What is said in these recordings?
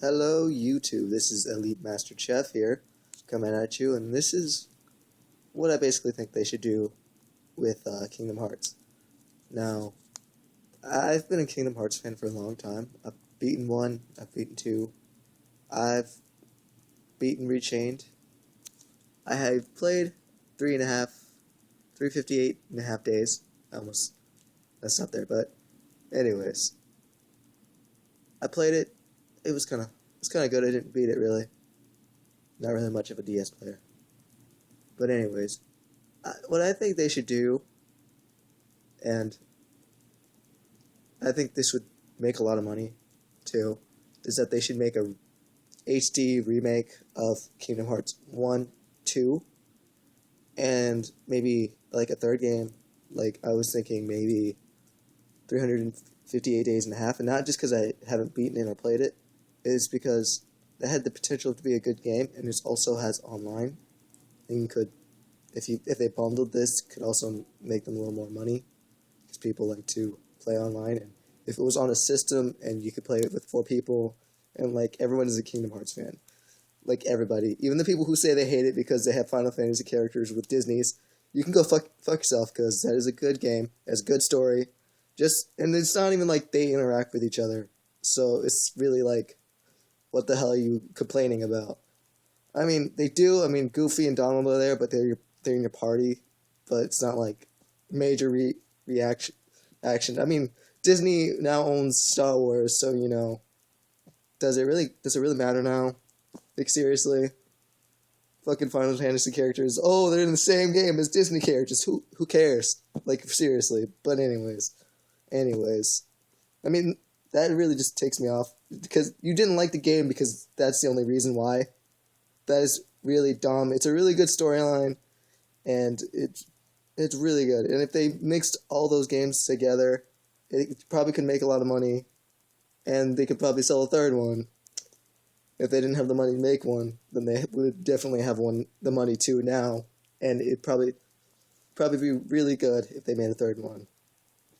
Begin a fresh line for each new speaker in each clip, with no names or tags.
Hello YouTube, this is Elite Master Chef here, coming at you, and this is what I basically think they should do with Kingdom Hearts. Now, I've been a Kingdom Hearts fan for a long time. I've beaten 1, I've beaten 2, I've beaten Rechained. I have played 358.5 days. I almost messed up there, but anyways. I played it, it was kinda good. I didn't beat it really. Not really much of a DS player. But anyways, what I think they should do, and I think this would make a lot of money too, is that they should make a HD remake of Kingdom Hearts 1, 2, and maybe like a third game. Like I was thinking maybe 358 days and a half, and not just because I haven't beaten it or played it, is because it had the potential to be a good game, and it also has online, and you could, if they bundled this, could also make them a little more money, because people like to play online, and if it was on a system and you could play it with 4 people, and like everyone is a Kingdom Hearts fan, like everybody, even the people who say they hate it because they have Final Fantasy characters with Disney's, you can go fuck yourself, because that is a good game, it has a good story, and it's not even like they interact with each other, so it's really like, what the hell are you complaining about? I mean, they do. I mean, Goofy and Donald are there, but they're in your party. But it's not like major reaction action. I mean, Disney now owns Star Wars, so does it really matter now? Like seriously, fucking Final Fantasy characters. Oh, they're in the same game as Disney characters. Who cares? Like seriously. But anyways, I mean that really just takes me off, because you didn't like the game because that's the only reason why. That is really dumb. It's a really good storyline, and it's really good. And if they mixed all those games together, it probably could make a lot of money, and they could probably sell a third one. If they didn't have the money to make one, then they would definitely have the money to now, and it'd probably be really good if they made a third one.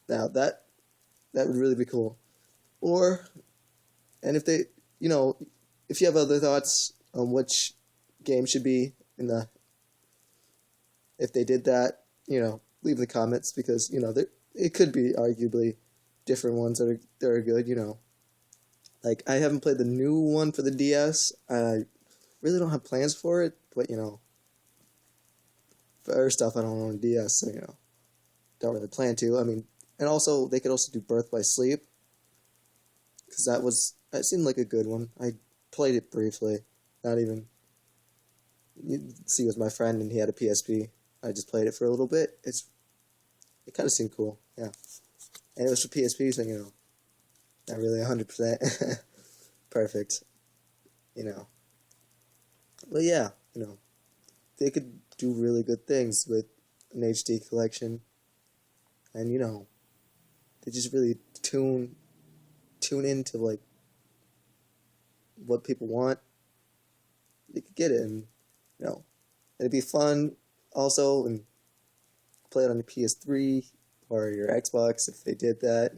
Now that would really be cool. Or, and if they, if you have other thoughts on which game should be in if they did that, leave in the comments, because, it could be arguably different ones that are good, Like, I haven't played the new one for the DS. I really don't have plans for it, but, for other stuff I don't own a DS, so, don't really plan to. I mean, and also, they could also do Birth by Sleep, because that seemed like a good one. I played it briefly, not even. You see, it was my friend, and he had a PSP. I just played it for a little bit. It kind of seemed cool, yeah. And it was for PSP, so not really 100% perfect, But yeah, they could do really good things with an HD collection, and they just really tune into like what people want. They could get it, and it'd be fun also, and play it on the PS3 or your Xbox if they did that,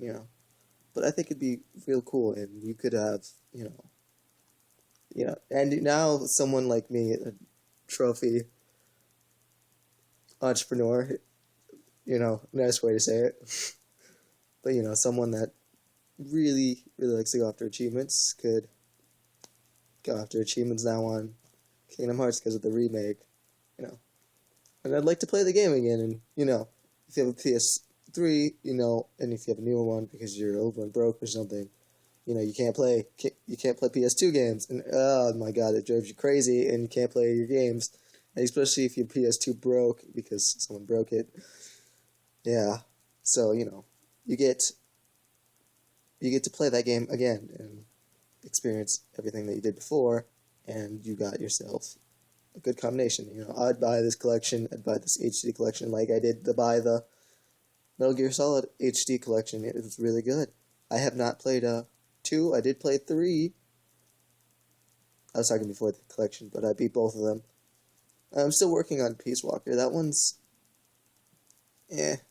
But I think it'd be real cool, and you could have, and now someone like me, a trophy entrepreneur, nice way to say it, but someone that really, really likes to go after achievements could go after achievements now on Kingdom Hearts because of the remake, And I'd like to play the game again, and, if you have a PS3, and if you have a newer one because your old one broke or something, you can't play PS2 games, and oh my god, it drives you crazy, and you can't play your games, and especially if your PS2 broke because someone broke it. Yeah, so you get to play that game again and experience everything that you did before, and you got yourself a good combination. I'd buy this collection, I'd buy this HD collection, like I did to buy the Metal Gear Solid HD collection. It was really good. I have not played 2. I did play 3. I was talking before the collection, but I beat both of them. I'm still working on Peace Walker. That one's, it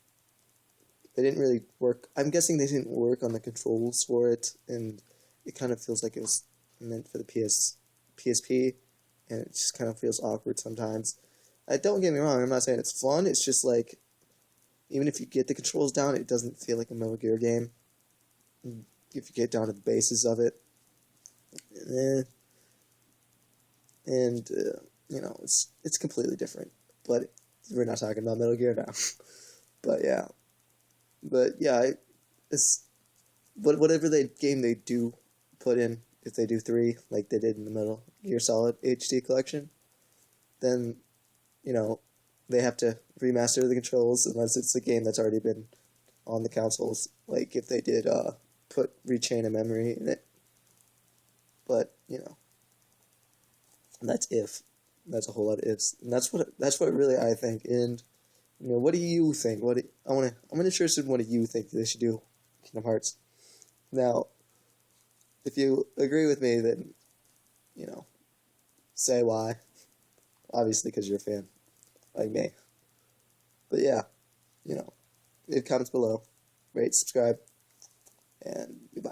didn't really work. I'm guessing they didn't work on the controls for it, and it kind of feels like it was meant for the PSP, and it just kind of feels awkward sometimes. Don't get me wrong, I'm not saying it's fun, it's just like, even if you get the controls down, it doesn't feel like a Metal Gear game. If you get down to the basis of it. And it's completely different. But we're not talking about Metal Gear now. But yeah, it's whatever game they do put in, if they do 3, like they did in the Metal Gear Solid HD collection, then, they have to remaster the controls unless it's a game that's already been on the consoles. Like if they did put Rechain of Memory in it. But, that's if. That's a whole lot of ifs. And that's what really I think. And what do you think? I'm interested in what do you think they should do Kingdom Hearts. Now, if you agree with me, then say why. Obviously, because you're a fan, like me. But yeah, leave comments below, rate, subscribe, and goodbye.